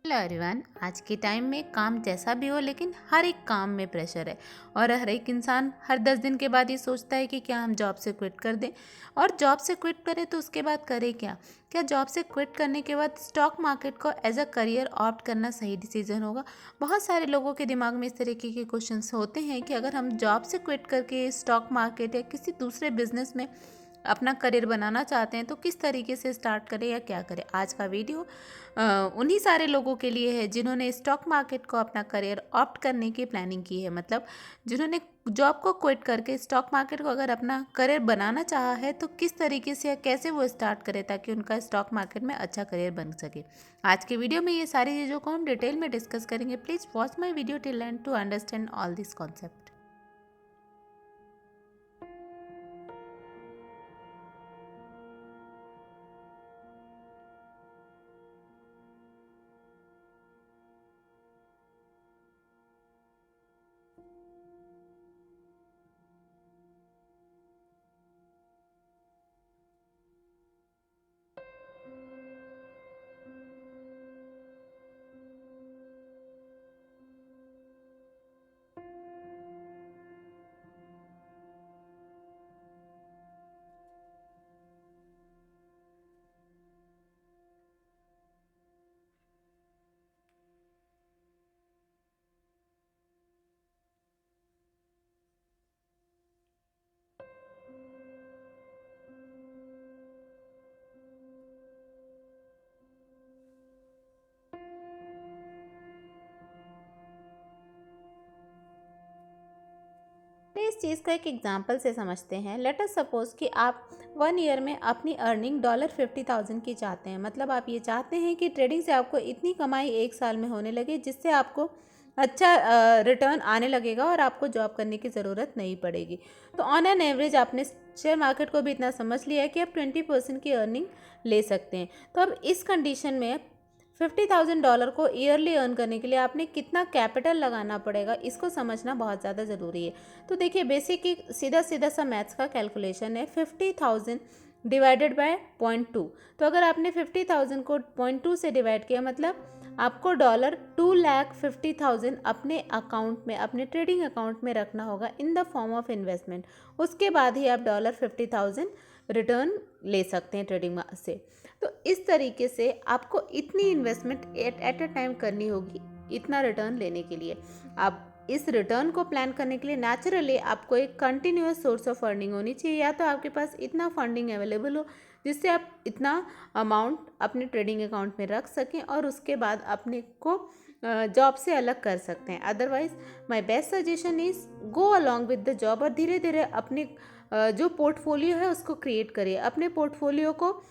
Hello everyone. आज के time में काम जैसा भी हो लेकिन हर एक काम में प्रेशर है और हर एक इंसान हर 10 दिन के बाद ये सोचता है कि क्या हम जॉब से क्विट कर दें। और जॉब से क्विट करें तो उसके बाद करें क्या जॉब से क्विट करने के बाद स्टॉक मार्केट को एज अ करियर ऑप्ट करना सही डिसीजन होगा। बहुत सारे लोगों के दिमाग में इस तरीके के क्वेश्चंस होते हैं कि अगर हम जॉब से क्विट करके स्टॉक मार्केट या किसी दूसरे बिजनेस में अपना करियर बनाना चाहते हैं तो किस तरीके से स्टार्ट करें या क्या करें। आज का वीडियो उन्हीं सारे लोगों के लिए है जिन्होंने स्टॉक मार्केट को अपना करियर ऑप्ट करने की प्लानिंग की है, मतलब जिन्होंने जॉब को क्विट करके स्टॉक मार्केट को अगर अपना करियर बनाना चाहा है तो किस तरीके से या कैसे वो स्टार्ट करें ताकि उनका स्टॉक मार्केट में अच्छा करियर बन सके। आज के वीडियो में ये सारी चीज़ों को हम डिटेल में डिस्कस करेंगे। Please watch my video till end to understand all this concept. इस चीज़ को एक एग्जांपल से समझते हैं। लेट अस सपोज कि आप 1 ईयर में अपनी अर्निंग $50,000 की चाहते हैं, मतलब आप ये चाहते हैं कि ट्रेडिंग से आपको इतनी कमाई 1 साल में होने लगे जिससे आपको अच्छा रिटर्न आने लगेगा और आपको जॉब करने की ज़रूरत नहीं पड़ेगी। तो ऑन एन एवरेज आपने शेयर मार्केट को भी इतना समझ लिया है कि आप 20% की अर्निंग ले सकते हैं। तो अब इस कंडीशन में $50,000 को ईयरली अर्न करने के लिए आपने कितना कैपिटल लगाना पड़ेगा, इसको समझना बहुत ज़्यादा ज़रूरी है। तो देखिए, बेसिक एक सीधा सीधा सा मैथ्स का कैलकुलेशन है। 50,000 डिवाइडेड बाय 0.2। तो अगर आपने 50,000 को 0.2 से डिवाइड किया, मतलब आपको $2,50,000 अपने अकाउंट में, अपने ट्रेडिंग अकाउंट में रखना होगा in the form of investment. उसके बाद ही आप $50,000 रिटर्न ले सकते हैं ट्रेडिंग से। तो इस तरीके से आपको इतनी इन्वेस्टमेंट एट अ टाइम करनी होगी इतना रिटर्न लेने के लिए। अब इस रिटर्न को प्लान करने के लिए नेचुरली आपको एक कंटिन्यूअस सोर्स ऑफ अर्निंग होनी चाहिए, या तो आपके पास इतना फंडिंग अवेलेबल हो जिससे आप इतना अमाउंट अपने ट्रेडिंग अकाउंट में रख सकें और उसके बाद अपने को जॉब से अलग कर सकते हैं। Otherwise my best suggestion is go along with the job और धीरे धीरे अपने जो पोर्टफोलियो है उसको क्रिएट करिए। अपने पोर्टफोलियो को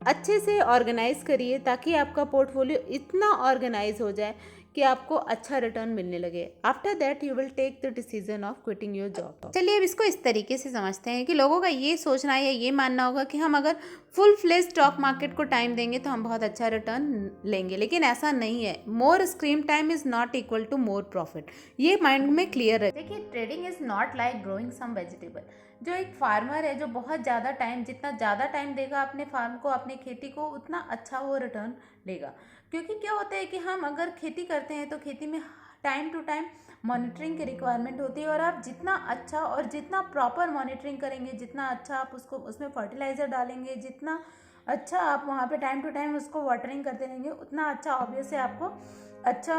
अच्छे से ऑर्गेनाइज करिए ताकि आपका पोर्टफोलियो इतना ऑर्गेनाइज हो जाए कि आपको अच्छा रिटर्न मिलने लगे। After that you will take the decision of quitting your job. चलिए अब इसको इस तरीके से समझते हैं कि लोगों का ये सोचना है या ये मानना होगा कि हम अगर फुल फ्लेज स्टॉक मार्केट को टाइम देंगे तो हम बहुत अच्छा रिटर्न लेंगे, लेकिन ऐसा नहीं है। More screen time is not equal to more profit, ये माइंड में क्लियर है। देखिए, trading is not like growing some vegetable. जो एक फार्मर है जो बहुत ज़्यादा टाइम, जितना ज़्यादा टाइम देगा अपने फार्म को, अपने खेती को, उतना अच्छा वो रिटर्न लेगा। क्योंकि क्या होता है कि हम अगर खेती करते हैं तो खेती में टाइम टू टाइम मॉनिटरिंग की रिक्वायरमेंट होती है, और आप जितना अच्छा और जितना प्रॉपर मॉनिटरिंग करेंगे, जितना अच्छा आप उसको उसमें फर्टिलाइज़र डालेंगे, जितना अच्छा आप वहाँ पे टाइम टू टाइम उसको वाटरिंग करते रहेंगे, उतना अच्छा ऑब्वियस है आपको अच्छा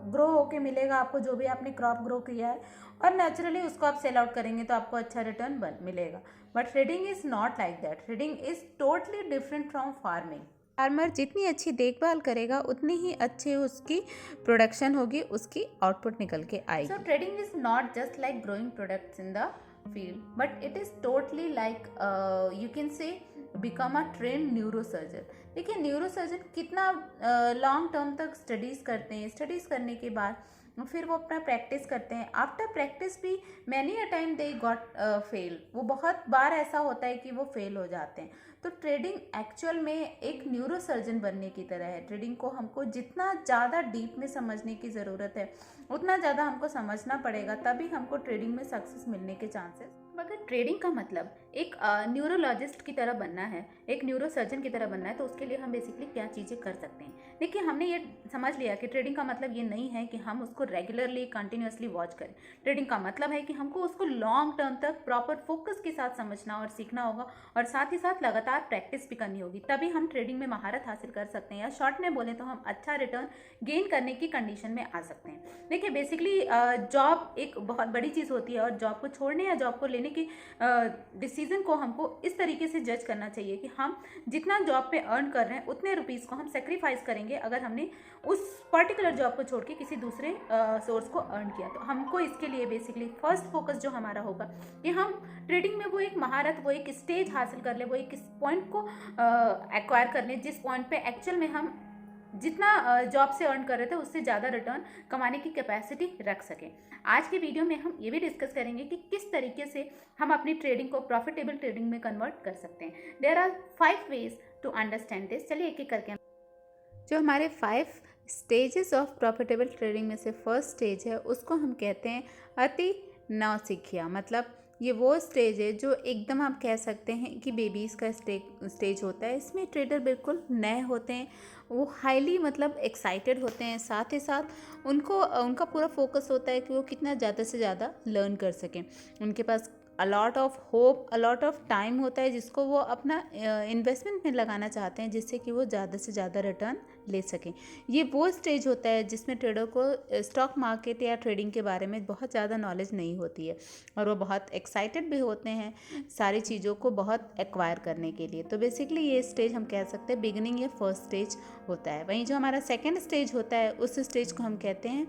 ग्रो होके मिलेगा, आपको जो भी आपने क्रॉप ग्रो किया है, और नेचुरली उसको आप सेल आउट करेंगे तो आपको अच्छा रिटर्न मिलेगा। But trading is not like that. Trading is totally different from farming. Farmer जितनी अच्छी देखभाल करेगा उतनी ही अच्छी उसकी प्रोडक्शन होगी, उसकी आउटपुट निकल के आएगी। सो trading is not just like growing products in the field, but it is totally like you can say become a trained neurosurgeon। देखिए, न्यूरोसर्जन कितना लॉन्ग टर्म तक स्टडीज़ करते हैं, स्टडीज़ करने के बाद फिर वो अपना प्रैक्टिस करते हैं। आफ्टर प्रैक्टिस भी many a time they got fail, वो बहुत बार ऐसा होता है कि वो फेल हो जाते हैं। तो ट्रेडिंग एक्चुअल में एक न्यूरोसर्जन बनने की तरह है। ट्रेडिंग को हमको जितना ज़्यादा डीप में समझने की ज़रूरत है उतना ज़्यादा हमको समझना पड़ेगा, तभी हमको ट्रेडिंग में सक्सेस मिलने के चांसेस अगर ट्रेडिंग का मतलब एक न्यूरोलॉजिस्ट की तरह बनना है, एक न्यूरोसर्जन की तरह बनना है, तो उसके लिए हम बेसिकली क्या चीज़ें कर सकते हैं। देखिए, हमने ये समझ लिया कि ट्रेडिंग का मतलब ये नहीं है कि हम उसको रेगुलरली कंटिन्यूअसली वॉच करें। ट्रेडिंग का मतलब है कि हमको उसको लॉन्ग टर्म तक प्रॉपर फोकस के साथ समझना और सीखना होगा, और साथ ही साथ लगातार प्रैक्टिस भी करनी होगी, तभी हम ट्रेडिंग में महारत हासिल कर सकते हैं, या शॉर्ट में बोलें तो हम अच्छा रिटर्न गेन करने की कंडीशन में आ सकते हैं। देखिए, बेसिकली जॉब एक बहुत बड़ी चीज़ होती है, और जॉब को छोड़ने या जॉब को लेने की डिसीजन को हमको इस तरीके से जज करना चाहिए कि हम जितना जॉब पे अर्न कर रहे हैं उतने रुपीज़ को हम सेक्रीफाइस करेंगे अगर हमने उस पर्टिकुलर जॉब को छोड़ के किसी दूसरे सोर्स को अर्न किया। तो हमको इसके लिए बेसिकली फर्स्ट फोकस जो हमारा होगा कि हम ट्रेडिंग में वो एक महारत, वो एक स्टेज हासिल कर ले, वो एक पॉइंट को एक्वायर कर ले जिस पॉइंट पे एक्चुअल में हम जितना जॉब से अर्न कर रहे थे उससे ज़्यादा रिटर्न कमाने की कैपेसिटी रख सकें। आज के वीडियो में हम ये भी डिस्कस करेंगे कि किस तरीके से हम अपनी ट्रेडिंग को प्रॉफिटेबल ट्रेडिंग में कन्वर्ट कर सकते हैं। There are 5 ways to understand this. चलिए एक एक करके जो हमारे 5 स्टेजेस ऑफ प्रॉफिटेबल ट्रेडिंग में से फर्स्ट स्टेज है उसको हम कहते हैं अति नौसिखिया। मतलब ये वो स्टेज है जो एकदम आप कह सकते हैं कि बेबीज़ का स्टेज होता है। इसमें ट्रेडर बिल्कुल नए होते हैं, वो हाईली मतलब एक्साइटेड होते हैं, साथ ही साथ उनका पूरा फोकस होता है कि वो कितना ज़्यादा से ज़्यादा लर्न कर सकें। उनके पास a lot of hope, a lot of time होता है जिसको वो अपना इन्वेस्टमेंट में लगाना चाहते हैं जिससे कि वो ज़्यादा से ज़्यादा रिटर्न ले सकें। ये वो स्टेज होता है जिसमें ट्रेडर को स्टॉक मार्केट या ट्रेडिंग के बारे में बहुत ज़्यादा नॉलेज नहीं होती है, और वो बहुत एक्साइटेड भी होते हैं सारी चीज़ों को बहुत एक्वायर करने के लिए। तो बेसिकली ये स्टेज हम कह सकते हैं बिगिनिंग या फर्स्ट स्टेज होता है। वहीं जो हमारा सेकेंड स्टेज होता है उस स्टेज को हम कहते हैं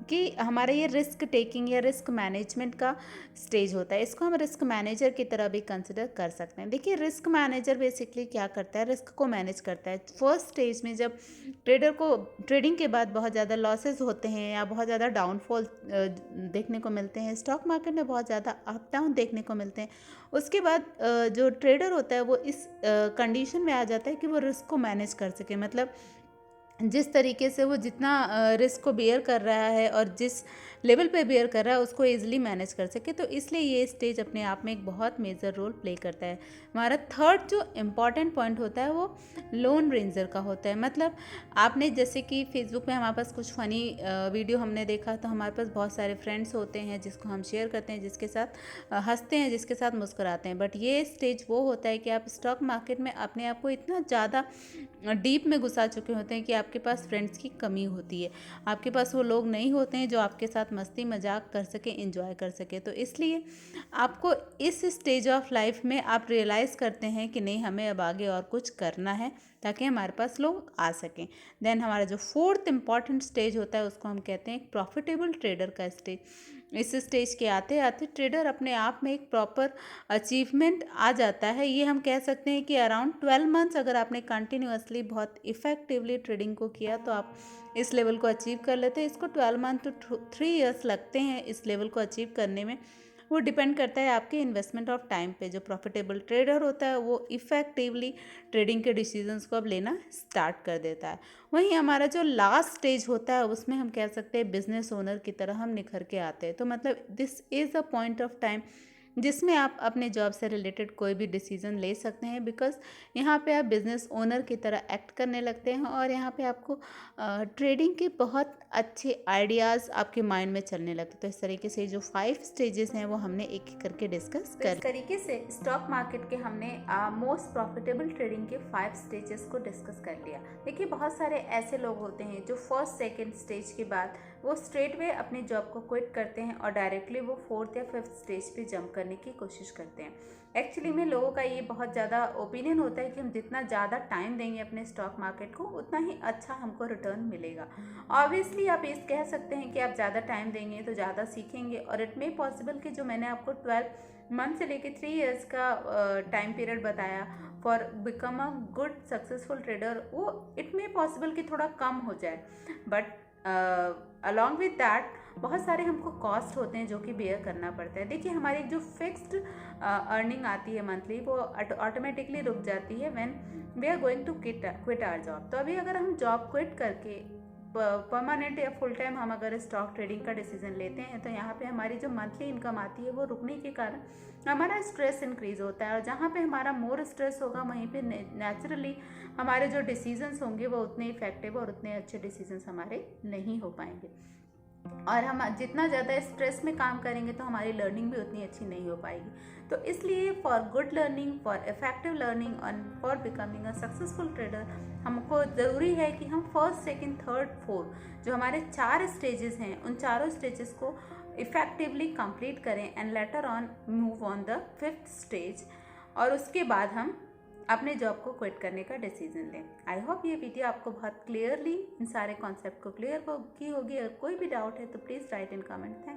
कि हमारा ये रिस्क टेकिंग या रिस्क मैनेजमेंट का स्टेज होता है। इसको हम रिस्क मैनेजर की तरह भी कंसिडर कर सकते हैं। देखिए, रिस्क मैनेजर बेसिकली क्या करता है, रिस्क को मैनेज करता है। फर्स्ट स्टेज में जब ट्रेडर को ट्रेडिंग के बाद बहुत ज़्यादा लॉसेस होते हैं या बहुत ज़्यादा डाउनफॉल देखने को मिलते हैं, स्टॉक मार्केट में बहुत ज़्यादा अप डाउन देखने को मिलते हैं, उसके बाद जो ट्रेडर होता है वो इस कंडीशन में आ जाता है कि वो रिस्क को मैनेज कर सके। मतलब जिस तरीके से वो जितना रिस्क को बेयर कर रहा है और जिस लेवल पे बेयर कर रहा है उसको ईजिली मैनेज कर सके। तो इसलिए ये स्टेज अपने आप में एक बहुत मेजर रोल प्ले करता है। हमारा थर्ड जो इम्पॉर्टेंट पॉइंट होता है वो लोन रेंजर का होता है। मतलब आपने जैसे कि फेसबुक में हमारे पास कुछ फ़नी वीडियो हमने देखा, तो हमारे पास बहुत सारे फ्रेंड्स होते हैं जिसको हम शेयर करते हैं, जिसके साथ हंसते हैं, जिसके साथ मुस्कुराते हैं। बट ये स्टेज वो होता है कि आप स्टॉक मार्केट में अपने आप को इतना ज़्यादा डीप में घुसा चुके होते हैं कि आपके पास फ्रेंड्स की कमी होती है, आपके पास वो लोग नहीं होते हैं जो आपके साथ मस्ती मजाक कर सके, एंजॉय कर सके। तो इसलिए आपको इस स्टेज ऑफ लाइफ में आप रियलाइज़ करते हैं कि नहीं, हमें अब आगे और कुछ करना है ताकि हमारे पास लोग आ सकें। देन हमारा जो फोर्थ इम्पॉर्टेंट स्टेज होता है उसको हम कहते हैं प्रॉफिटेबल ट्रेडर का स्टेज। इस स्टेज के आते आते ट्रेडर अपने आप में एक प्रॉपर अचीवमेंट आ जाता है। ये हम कह सकते हैं कि अराउंड 12 मंथ्स अगर आपने कंटिन्यूअसली बहुत इफेक्टिवली ट्रेडिंग को किया तो आप इस लेवल को अचीव कर लेते हैं। इसको 12 मंथ टू 3 इयर्स लगते हैं इस लेवल को अचीव करने में। वो डिपेंड करता है आपके इन्वेस्टमेंट ऑफ टाइम पे। जो प्रॉफिटेबल ट्रेडर होता है वो इफ़ेक्टिवली ट्रेडिंग के डिसीजंस को अब लेना स्टार्ट कर देता है। वहीं हमारा जो लास्ट स्टेज होता है उसमें हम कह सकते हैं बिजनेस ओनर की तरह हम निखर के आते हैं। तो मतलब this is a point of time जिसमें आप अपने जॉब से रिलेटेड कोई भी डिसीजन ले सकते हैं, बिकॉज यहाँ पे आप बिज़नेस ओनर की तरह एक्ट करने लगते हैं और यहाँ पे आपको ट्रेडिंग के बहुत अच्छे आइडियाज़ आपके माइंड में चलने लगते हैं। तो इस तरीके से जो 5 स्टेजेस हैं वो हमने एक एक करके डिस्कस कर। इस तरीके से स्टॉक मार्केट के हमने मोस्ट प्रॉफिटेबल ट्रेडिंग के 5 स्टेजेस को डिस्कस कर लिया। देखिए, बहुत सारे ऐसे लोग होते हैं जो फर्स्ट सेकेंड स्टेज के बाद वो स्ट्रेट वे अपनी जॉब को क्विट करते हैं और डायरेक्टली वो 4th या 5th स्टेज पे जंप करने की कोशिश करते हैं। एक्चुअली में लोगों का ये बहुत ज़्यादा ओपिनियन होता है कि हम जितना ज़्यादा टाइम देंगे अपने स्टॉक मार्केट को उतना ही अच्छा हमको रिटर्न मिलेगा। ऑब्वियसली आप ये कह सकते हैं कि आप ज़्यादा टाइम देंगे तो ज़्यादा सीखेंगे, और इट मे पॉसिबल कि जो मैंने आपको 12 मंथ से लेके 3 इयर्स का टाइम पीरियड बताया for become a good successful trader, वो इट मे पॉसिबल कि थोड़ा कम हो जाए। बट अलॉन्ग विद दैट बहुत सारे हमको कॉस्ट होते हैं जो कि बेयर करना पड़ता है। देखिए, हमारी जो फिक्स्ड अर्निंग आती है मंथली वो ऑटोमेटिकली रुक जाती है when we are going to quit our job. तो अभी अगर हम जॉब क्विट करके परमानेंट या फुल टाइम हम अगर स्टॉक ट्रेडिंग का डिसीजन लेते हैं तो यहाँ पे हमारी जो मंथली इनकम आती है वो रुकने के कारण हमारा स्ट्रेस इंक्रीज होता है, और जहाँ पे हमारा मोर स्ट्रेस होगा वहीं पे नेचुरली हमारे जो डिसीजंस होंगे वो उतने इफेक्टिव और उतने अच्छे डिसीजंस हमारे नहीं हो पाएंगे। और हम जितना ज़्यादा स्ट्रेस में काम करेंगे तो हमारी लर्निंग भी उतनी अच्छी नहीं हो पाएगी। तो इसलिए for good learning, for effective learning and for becoming a successful trader हमको ज़रूरी है कि हम फर्स्ट, सेकंड, थर्ड, फोर्थ जो हमारे 4 स्टेजेस हैं उन चारों स्टेजेस को इफेक्टिवली कंप्लीट करें and later on move on the 5th stage, और उसके बाद हम अपने जॉब को क्विट करने का डिसीजन लें। आई होप ये वीडियो आपको बहुत क्लियरली इन सारे कॉन्सेप्ट को क्लियर की होगी। अगर कोई भी डाउट है तो please write in comment. Thank